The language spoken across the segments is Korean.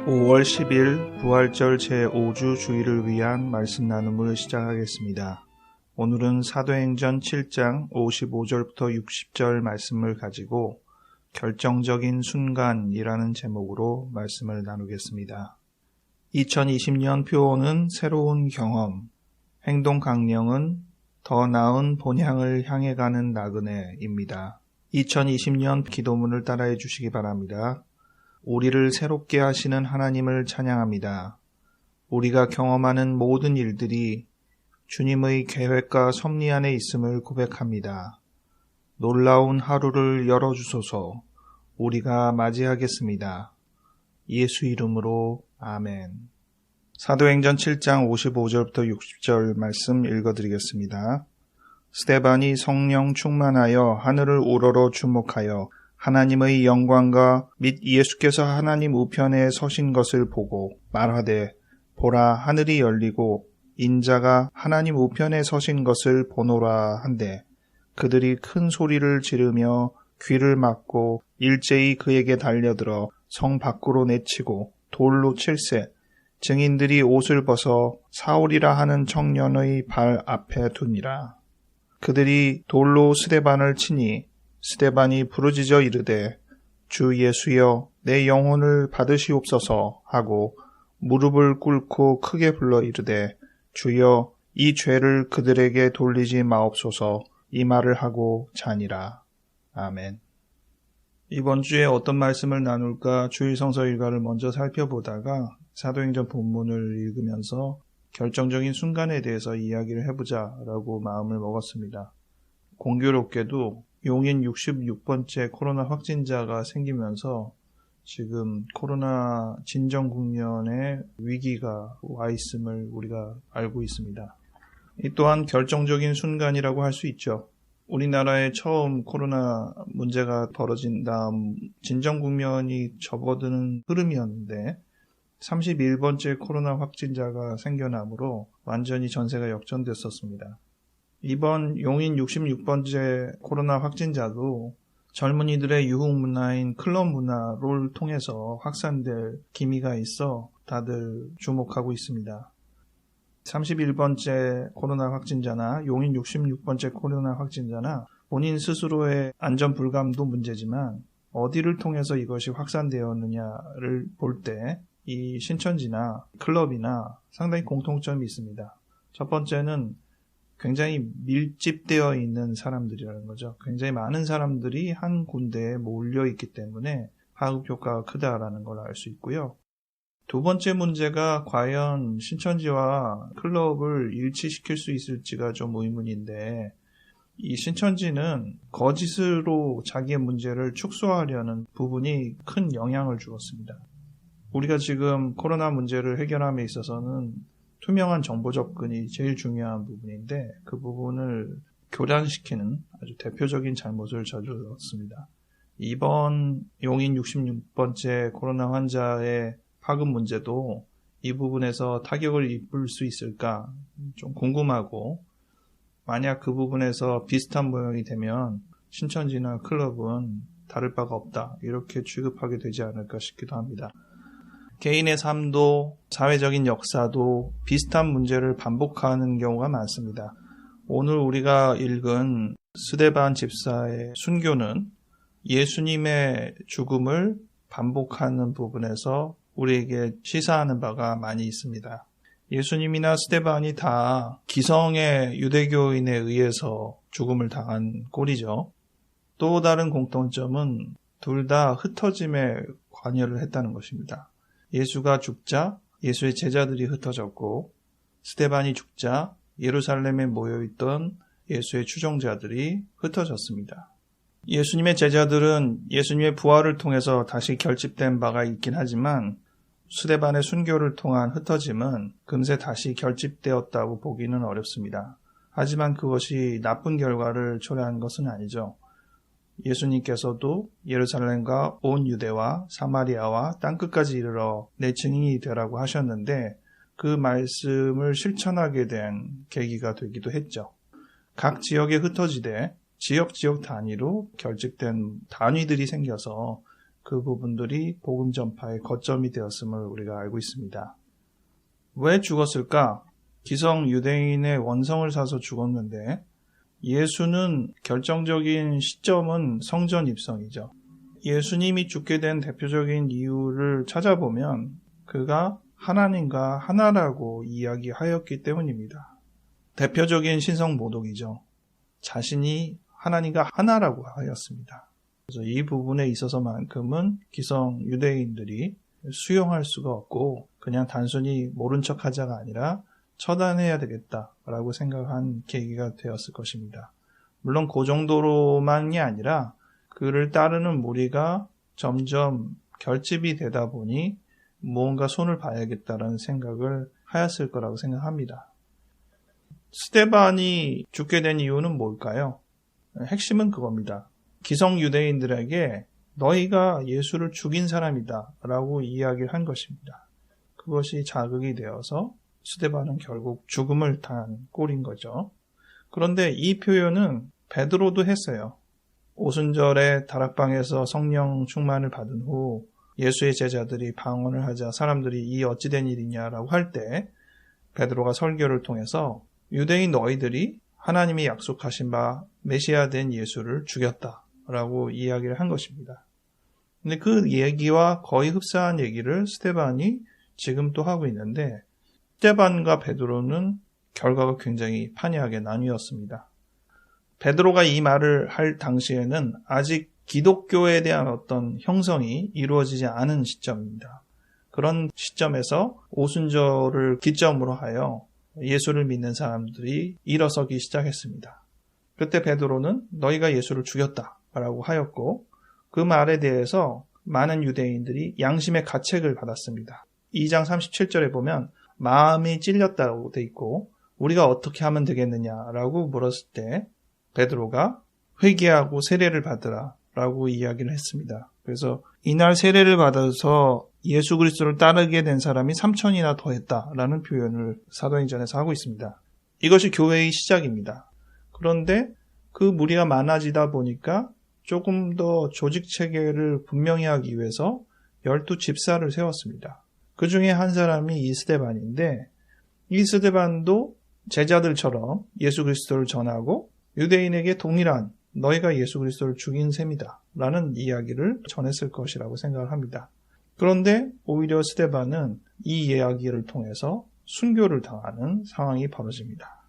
5월 10일 부활절 제5주 주일을 위한 말씀 나눔을 시작하겠습니다. 오늘은 사도행전 7장 55절부터 60절 말씀을 가지고 결정적인 순간이라는 제목으로 말씀을 나누겠습니다. 2020년 표어는 새로운 경험, 행동 강령은 더 나은 본향을 향해 가는 나그네입니다. 2020년 기도문을 따라해 주시기 바랍니다. 우리를 새롭게 하시는 하나님을 찬양합니다. 우리가 경험하는 모든 일들이 주님의 계획과 섭리 안에 있음을 고백합니다. 놀라운 하루를 열어주소서. 우리가 맞이하겠습니다. 예수 이름으로 아멘. 사도행전 7장 55절부터 60절 말씀 읽어드리겠습니다. 스데반이 성령 충만하여 하늘을 우러러 주목하여 하나님의 영광과 및 예수께서 하나님 우편에 서신 것을 보고 말하되 보라 하늘이 열리고 인자가 하나님 우편에 서신 것을 보노라 한데 그들이 큰 소리를 지르며 귀를 막고 일제히 그에게 달려들어 성 밖으로 내치고 돌로 칠세 증인들이 옷을 벗어 사울이라 하는 청년의 발 앞에 두니라. 그들이 돌로 스데반을 치니 스데반이 부르짖어 이르되 주 예수여 내 영혼을 받으시옵소서 하고 무릎을 꿇고 크게 불러 이르되 주여 이 죄를 그들에게 돌리지 마옵소서 이 말을 하고 자니라. 아멘. 이번 주에 어떤 말씀을 나눌까 주일 성서 일과를 먼저 살펴보다가 사도행전 본문을 읽으면서 결정적인 순간에 대해서 이야기를 해보자 라고 마음을 먹었습니다. 공교롭게도 용인 66번째 코로나 확진자가 생기면서 지금 코로나 진정 국면에 위기가 와 있음을 우리가 알고 있습니다. 이 또한 결정적인 순간이라고 할 수 있죠. 우리나라에 처음 코로나 문제가 벌어진 다음 진정 국면이 접어드는 흐름이었는데 31번째 코로나 확진자가 생겨나므로 완전히 전세가 역전됐었습니다. 이번 용인 66번째 코로나 확진자도 젊은이들의 유흥 문화인 클럽 문화를 통해서 확산될 기미가 있어 다들 주목하고 있습니다. 31번째 코로나 확진자나 용인 66번째 코로나 확진자나 본인 스스로의 안전 불감도 문제지만 어디를 통해서 이것이 확산되었느냐를 볼 때 이 신천지나 클럽이나 상당히 공통점이 있습니다. 첫 번째는 굉장히 밀집되어 있는 사람들이라는 거죠. 굉장히 많은 사람들이 한 군데에 몰려 있기 때문에 파급 효과가 크다라는 걸 알 수 있고요. 두 번째 문제가 과연 신천지와 클럽을 일치시킬 수 있을지가 좀 의문인데 이 신천지는 거짓으로 자기의 문제를 축소하려는 부분이 큰 영향을 주었습니다. 우리가 지금 코로나 문제를 해결함에 있어서는 투명한 정보 접근이 제일 중요한 부분인데 그 부분을 교란시키는 아주 대표적인 잘못을 저질렀습니다. 이번 용인 66번째 코로나 환자의 파급 문제도 이 부분에서 타격을 입을 수 있을까 좀 궁금하고 만약 그 부분에서 비슷한 모양이 되면 신천지나 클럽은 다를 바가 없다 이렇게 취급하게 되지 않을까 싶기도 합니다. 개인의 삶도 사회적인 역사도 비슷한 문제를 반복하는 경우가 많습니다. 오늘 우리가 읽은 스데반 집사의 순교는 예수님의 죽음을 반복하는 부분에서 우리에게 시사하는 바가 많이 있습니다. 예수님이나 스데반이 다 기성의 유대교인에 의해서 죽음을 당한 꼴이죠. 또 다른 공통점은 둘 다 흩어짐에 관여를 했다는 것입니다. 예수가 죽자 예수의 제자들이 흩어졌고 스데반이 죽자 예루살렘에 모여있던 예수의 추종자들이 흩어졌습니다. 예수님의 제자들은 예수님의 부활을 통해서 다시 결집된 바가 있긴 하지만 스데반의 순교를 통한 흩어짐은 금세 다시 결집되었다고 보기는 어렵습니다. 하지만 그것이 나쁜 결과를 초래한 것은 아니죠. 예수님께서도 예루살렘과 온 유대와 사마리아와 땅끝까지 이르러 내 증인이 되라고 하셨는데 그 말씀을 실천하게 된 계기가 되기도 했죠. 각 지역에 흩어지되 지역 단위로 결집된 단위들이 생겨서 그 부분들이 복음 전파의 거점이 되었음을 우리가 알고 있습니다. 왜 죽었을까? 기성 유대인의 원성을 사서 죽었는데 예수는 결정적인 시점은 성전 입성이죠. 예수님이 죽게 된 대표적인 이유를 찾아보면 그가 하나님과 하나라고 이야기하였기 때문입니다. 대표적인 신성 모독이죠. 자신이 하나님과 하나라고 하였습니다. 그래서 이 부분에 있어서만큼은 기성 유대인들이 수용할 수가 없고 그냥 단순히 모른 척하자가 아니라 처단해야 되겠다라고 생각한 계기가 되었을 것입니다. 물론 그 정도로만이 아니라 그를 따르는 무리가 점점 결집이 되다 보니 무언가 손을 봐야겠다라는 생각을 하였을 거라고 생각합니다. 스데반이 죽게 된 이유는 뭘까요? 핵심은 그겁니다. 기성 유대인들에게 너희가 예수를 죽인 사람이다 라고 이야기를 한 것입니다. 그것이 자극이 되어서 스데반은 결국 죽음을 당한 꼴인 거죠. 그런데 이 표현은 베드로도 했어요. 오순절에 다락방에서 성령 충만을 받은 후 예수의 제자들이 방언을 하자 사람들이 이 어찌된 일이냐라고 할 때 베드로가 설교를 통해서 유대인 너희들이 하나님이 약속하신 바 메시아 된 예수를 죽였다라고 이야기를 한 것입니다. 근데 그 얘기와 거의 흡사한 얘기를 스데반이 지금 또 하고 있는데 스데반과 베드로는 결과가 굉장히 판이하게 나뉘었습니다. 베드로가 이 말을 할 당시에는 아직 기독교에 대한 어떤 형성이 이루어지지 않은 시점입니다. 그런 시점에서 오순절을 기점으로 하여 예수를 믿는 사람들이 일어서기 시작했습니다. 그때 베드로는 너희가 예수를 죽였다라고 하였고 그 말에 대해서 많은 유대인들이 양심의 가책을 받았습니다. 2장 37절에 보면 마음이 찔렸다고 돼 있고 우리가 어떻게 하면 되겠느냐라고 물었을 때 베드로가 회개하고 세례를 받으라 라고 이야기를 했습니다. 그래서 이날 세례를 받아서 예수 그리스도를 따르게 된 사람이 3,000이나 더했다라는 표현을 사도행전에서 하고 있습니다. 이것이 교회의 시작입니다. 그런데 그 무리가 많아지다 보니까 조금 더 조직 체계를 분명히 하기 위해서 12집사를 세웠습니다. 그 중에 한 사람이 이 스데반인데 이 스데반도 제자들처럼 예수 그리스도를 전하고 유대인에게 동일한 너희가 예수 그리스도를 죽인 셈이다 라는 이야기를 전했을 것이라고 생각을 합니다. 그런데 오히려 스데반은 이 이야기를 통해서 순교를 당하는 상황이 벌어집니다.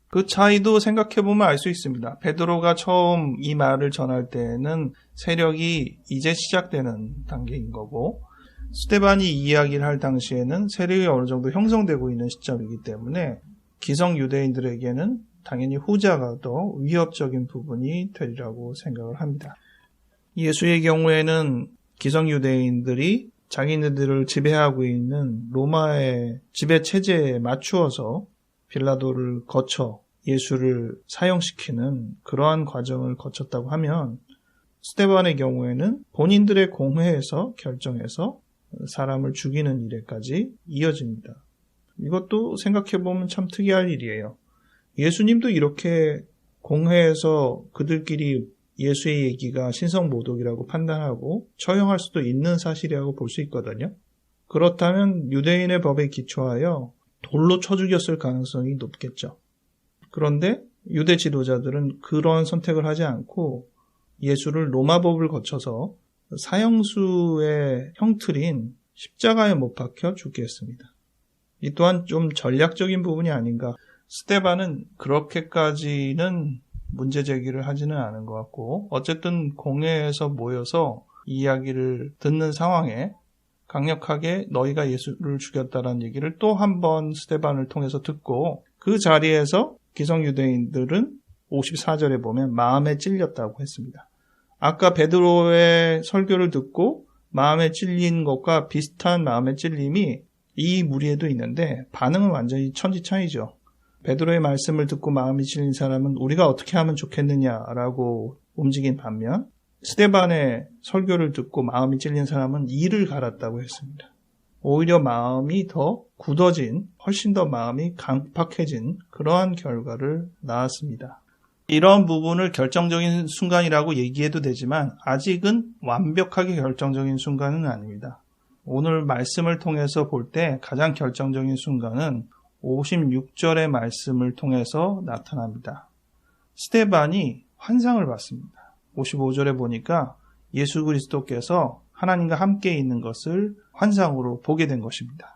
그 차이도 생각해보면 알 수 있습니다. 베드로가 처음 이 말을 전할 때는 세력이 이제 시작되는 단계인 거고 스데반이 이 이야기를 할 당시에는 세력이 어느 정도 형성되고 있는 시점이기 때문에 기성 유대인들에게는 당연히 후자가 더 위협적인 부분이 되리라고 생각을 합니다. 예수의 경우에는 기성 유대인들이 자기네들을 지배하고 있는 로마의 지배 체제에 맞추어서 빌라도를 거쳐 예수를 사형시키는 그러한 과정을 거쳤다고 하면 스데반의 경우에는 본인들의 공회에서 결정해서 사람을 죽이는 일에까지 이어집니다. 이것도 생각해보면 참 특이할 일이에요. 예수님도 이렇게 공회에서 그들끼리 예수의 얘기가 신성모독이라고 판단하고 처형할 수도 있는 사실이라고 볼 수 있거든요. 그렇다면 유대인의 법에 기초하여 돌로 쳐 죽였을 가능성이 높겠죠. 그런데 유대 지도자들은 그런 선택을 하지 않고 예수를 로마법을 거쳐서 사형수의 형틀인 십자가에 못 박혀 죽게 했습니다. 이 또한 좀 전략적인 부분이 아닌가. 스데반은 그렇게까지는 문제 제기를 하지는 않은 것 같고 어쨌든 공회에서 모여서 이야기를 듣는 상황에 강력하게 너희가 예수를 죽였다라는 얘기를 또 한 번 스데반을 통해서 듣고 그 자리에서 기성유대인들은 54절에 보면 마음에 찔렸다고 했습니다. 아까 베드로의 설교를 듣고 마음에 찔린 것과 비슷한 마음의 찔림이 이 무리에도 있는데 반응은 완전히 천지차이죠. 베드로의 말씀을 듣고 마음이 찔린 사람은 우리가 어떻게 하면 좋겠느냐라고 움직인 반면 스데반의 설교를 듣고 마음이 찔린 사람은 이를 갈았다고 했습니다. 오히려 마음이 더 굳어진, 훨씬 더 마음이 강팍해진 그러한 결과를 낳았습니다. 이런 부분을 결정적인 순간이라고 얘기해도 되지만 아직은 완벽하게 결정적인 순간은 아닙니다. 오늘 말씀을 통해서 볼 때 가장 결정적인 순간은 56절의 말씀을 통해서 나타납니다. 스데반이 환상을 봤습니다. 55절에 보니까 예수 그리스도께서 하나님과 함께 있는 것을 환상으로 보게 된 것입니다.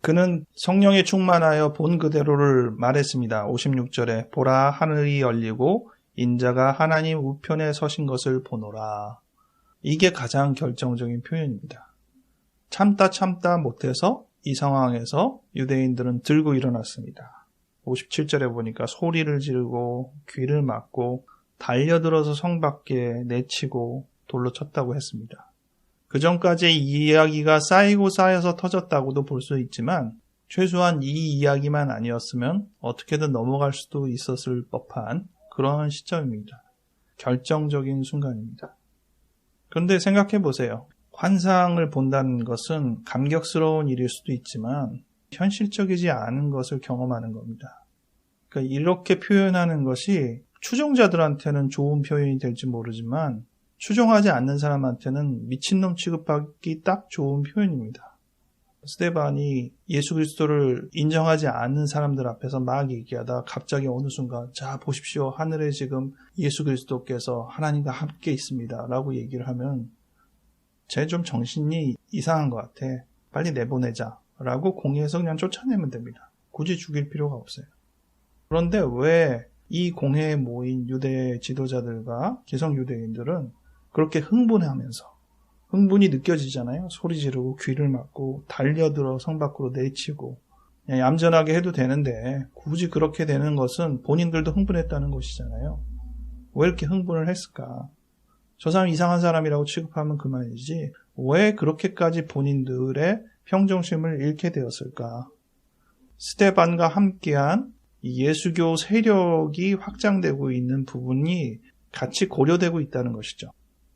그는 성령에 충만하여 본 그대로를 말했습니다. 56절에 보라 하늘이 열리고 인자가 하나님 우편에 서신 것을 보노라. 이게 가장 결정적인 표현입니다. 참다 못해서 이 상황에서 유대인들은 들고 일어났습니다. 57절에 보니까 소리를 지르고 귀를 막고 달려들어서 성 밖에 내치고 돌로 쳤다고 했습니다. 그 전까지 이 이야기가 쌓이고 쌓여서 터졌다고도 볼 수 있지만 최소한 이 이야기만 아니었으면 어떻게든 넘어갈 수도 있었을 법한 그러한 시점입니다. 결정적인 순간입니다. 그런데 생각해 보세요. 환상을 본다는 것은 감격스러운 일일 수도 있지만 현실적이지 않은 것을 경험하는 겁니다. 그러니까 이렇게 표현하는 것이 추종자들한테는 좋은 표현이 될지 모르지만 추종하지 않는 사람한테는 미친놈 취급하기 딱 좋은 표현입니다. 스데반이 예수 그리스도를 인정하지 않는 사람들 앞에서 막 얘기하다 갑자기 어느 순간 자 보십시오. 하늘에 지금 예수 그리스도께서 하나님과 함께 있습니다. 라고 얘기를 하면 쟤 좀 정신이 이상한 것 같아. 빨리 내보내자. 라고 공회에서 그냥 쫓아내면 됩니다. 굳이 죽일 필요가 없어요. 그런데 왜 이 공회에 모인 유대 지도자들과 기성 유대인들은 그렇게 흥분하면서 흥분이 느껴지잖아요. 소리 지르고 귀를 막고 달려들어 성 밖으로 내치고 그냥 얌전하게 해도 되는데 굳이 그렇게 되는 것은 본인들도 흥분했다는 것이잖아요. 왜 이렇게 흥분을 했을까? 저 사람 이상한 사람이라고 취급하면 그만이지 왜 그렇게까지 본인들의 평정심을 잃게 되었을까? 스데반과 함께한 예수교 세력이 확장되고 있는 부분이 같이 고려되고 있다는 것이죠.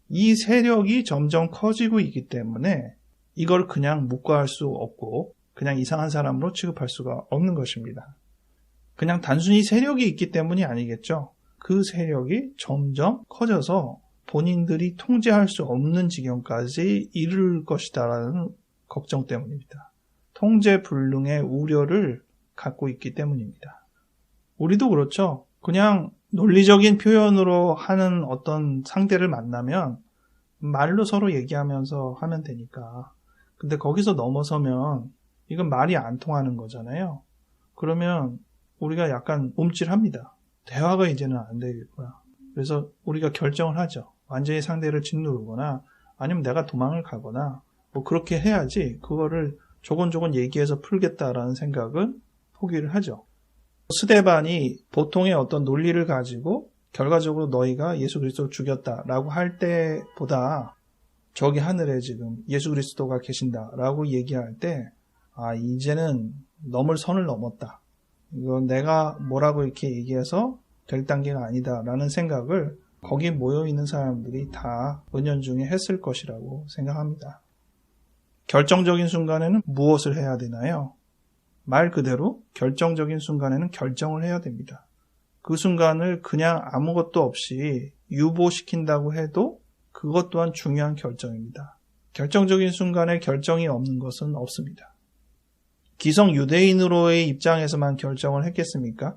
이 세력이 점점 커지고 있기 때문에 이걸 그냥 묵과할 수 없고 그냥 이상한 사람으로 취급할 수가 없는 것입니다. 그냥 단순히 세력이 있기 때문이 아니겠죠. 그 세력이 점점 커져서 본인들이 통제할 수 없는 지경까지 이를 것이다라는 걱정 때문입니다. 통제 불능의 우려를 갖고 있기 때문입니다. 우리도 그렇죠. 그냥 논리적인 표현으로 하는 어떤 상대를 만나면 말로 서로 얘기하면서 하면 되니까. 근데 거기서 넘어서면 이건 말이 안 통하는 거잖아요. 그러면 우리가 약간 움찔합니다. 대화가 이제는 안 되겠구나. 그래서 우리가 결정을 하죠. 완전히 상대를 짓누르거나 아니면 내가 도망을 가거나 뭐 그렇게 해야지 그거를 조곤조곤 얘기해서 풀겠다라는 생각은 포기를 하죠. 스데반이 보통의 어떤 논리를 가지고 결과적으로 너희가 예수 그리스도를 죽였다라고 할 때보다 저기 하늘에 지금 예수 그리스도가 계신다라고 얘기할 때 이제는 넘을 선을 넘었다. 이건 내가 뭐라고 이렇게 얘기해서 될 단계가 아니다라는 생각을 거기 모여있는 사람들이 다 은연중에 했을 것이라고 생각합니다. 결정적인 순간에는 무엇을 해야 되나요? 말 그대로 결정적인 순간에는 결정을 해야 됩니다. 그 순간을 그냥 아무것도 없이 유보시킨다고 해도 그것 또한 중요한 결정입니다. 결정적인 순간에 결정이 없는 것은 없습니다. 기성 유대인으로의 입장에서만 결정을 했겠습니까?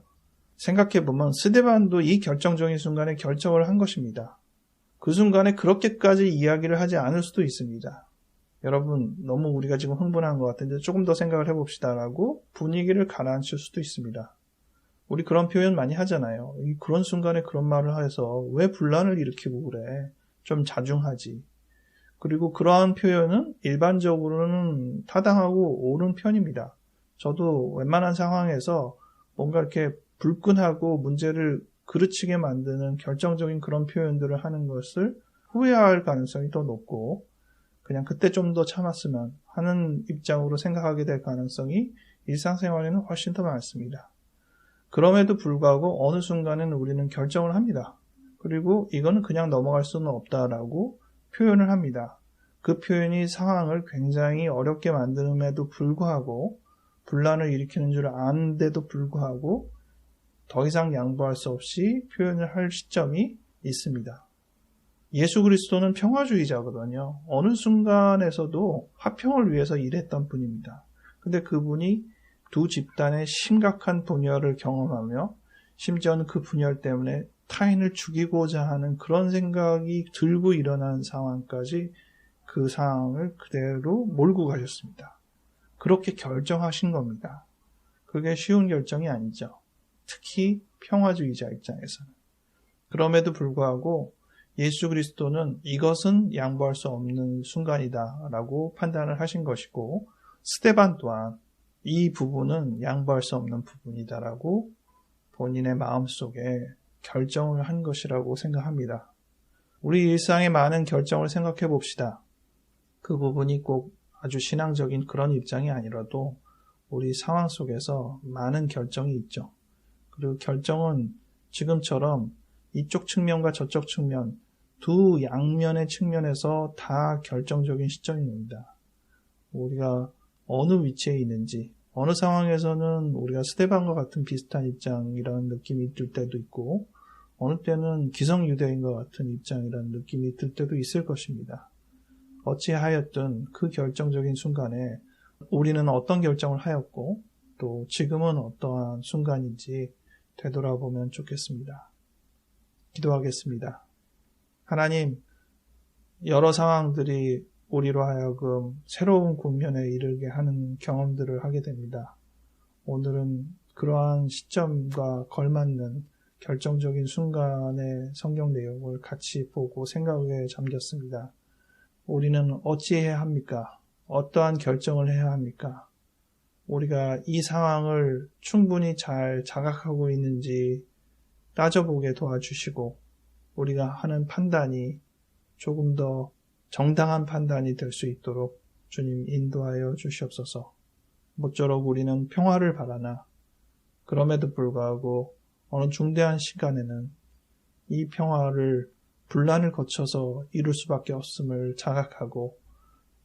생각해보면 스데반도 이 결정적인 순간에 결정을 한 것입니다. 그 순간에 그렇게까지 이야기를 하지 않을 수도 있습니다. 여러분 너무 우리가 지금 흥분한 것 같은데 조금 더 생각을 해봅시다라고 분위기를 가라앉힐 수도 있습니다. 우리 그런 표현 많이 하잖아요. 그런 순간에 그런 말을 해서 왜 분란을 일으키고 그래. 좀 자중하지. 그리고 그러한 표현은 일반적으로는 타당하고 옳은 편입니다. 저도 웬만한 상황에서 뭔가 이렇게 불끈하고 문제를 그르치게 만드는 결정적인 그런 표현들을 하는 것을 후회할 가능성이 더 높고 그냥 그때 좀 더 참았으면 하는 입장으로 생각하게 될 가능성이 일상생활에는 훨씬 더 많습니다. 그럼에도 불구하고 어느 순간에는 우리는 결정을 합니다. 그리고 이거는 그냥 넘어갈 수는 없다라고 표현을 합니다. 그 표현이 상황을 굉장히 어렵게 만드는데도 불구하고 분란을 일으키는 줄 아는데도 불구하고 더 이상 양보할 수 없이 표현을 할 시점이 있습니다. 예수 그리스도는 평화주의자거든요. 어느 순간에서도 화평을 위해서 일했던 분입니다. 근데 그분이 두 집단의 심각한 분열을 경험하며 심지어는 그 분열 때문에 타인을 죽이고자 하는 그런 생각이 들고 일어난 상황까지 그 상황을 그대로 몰고 가셨습니다. 그렇게 결정하신 겁니다. 그게 쉬운 결정이 아니죠. 특히 평화주의자 입장에서는. 그럼에도 불구하고 예수 그리스도는 이것은 양보할 수 없는 순간이다 라고 판단을 하신 것이고, 스데반 또한 이 부분은 양보할 수 없는 부분이다 라고 본인의 마음속에 결정을 한 것이라고 생각합니다. 우리 일상의 많은 결정을 생각해 봅시다. 그 부분이 꼭 아주 신앙적인 그런 입장이 아니라도 우리 상황 속에서 많은 결정이 있죠. 그리고 결정은 지금처럼 이쪽 측면과 저쪽 측면, 두 양면의 측면에서 다 결정적인 시점입니다. 우리가 어느 위치에 있는지, 어느 상황에서는 우리가 스데반과 같은 비슷한 입장이라는 느낌이 들 때도 있고, 어느 때는 기성유대인과 같은 입장이라는 느낌이 들 때도 있을 것입니다. 어찌하였든 그 결정적인 순간에 우리는 어떤 결정을 하였고, 또 지금은 어떠한 순간인지 되돌아보면 좋겠습니다. 기도하겠습니다. 하나님, 여러 상황들이 우리로 하여금 새로운 국면에 이르게 하는 경험들을 하게 됩니다. 오늘은 그러한 시점과 걸맞는 결정적인 순간의 성경 내용을 같이 보고 생각에 잠겼습니다. 우리는 어찌해야 합니까? 어떠한 결정을 해야 합니까? 우리가 이 상황을 충분히 잘 자각하고 있는지 따져보게 도와주시고, 우리가 하는 판단이 조금 더 정당한 판단이 될 수 있도록 주님 인도하여 주시옵소서. 모쪼록 우리는 평화를 바라나 그럼에도 불구하고 어느 중대한 시간에는 이 평화를 분란을 거쳐서 이룰 수밖에 없음을 자각하고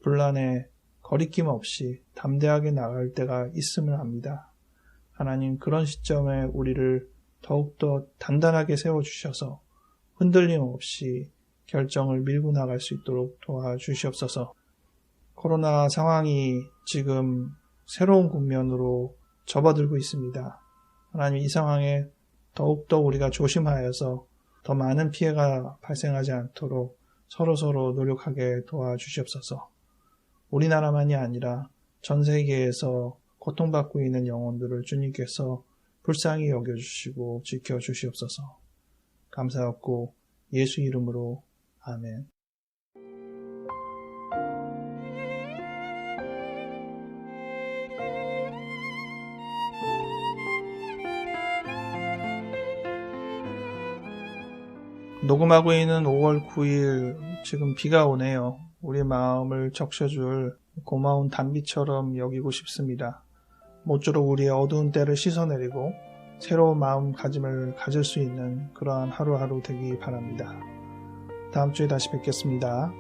분란에 거리낌 없이 담대하게 나갈 때가 있음을 압니다. 하나님, 그런 시점에 우리를 더욱더 단단하게 세워주셔서 흔들림 없이 결정을 밀고 나갈 수 있도록 도와주시옵소서. 코로나 상황이 지금 새로운 국면으로 접어들고 있습니다. 하나님, 이 상황에 더욱더 우리가 조심하여서 더 많은 피해가 발생하지 않도록 서로서로 노력하게 도와주시옵소서. 우리나라만이 아니라 전 세계에서 고통받고 있는 영혼들을 주님께서 불쌍히 여겨주시고 지켜주시옵소서. 감사하고 예수 이름으로 아멘. 녹음하고 있는 5월 9일 지금 비가 오네요. 우리 마음을 적셔줄 고마운 단비처럼 여기고 싶습니다. 모쪼록 우리의 어두운 때를 씻어내리고 새로운 마음가짐을 가질 수 있는 그러한 하루하루 되기 바랍니다. 다음 주에 다시 뵙겠습니다.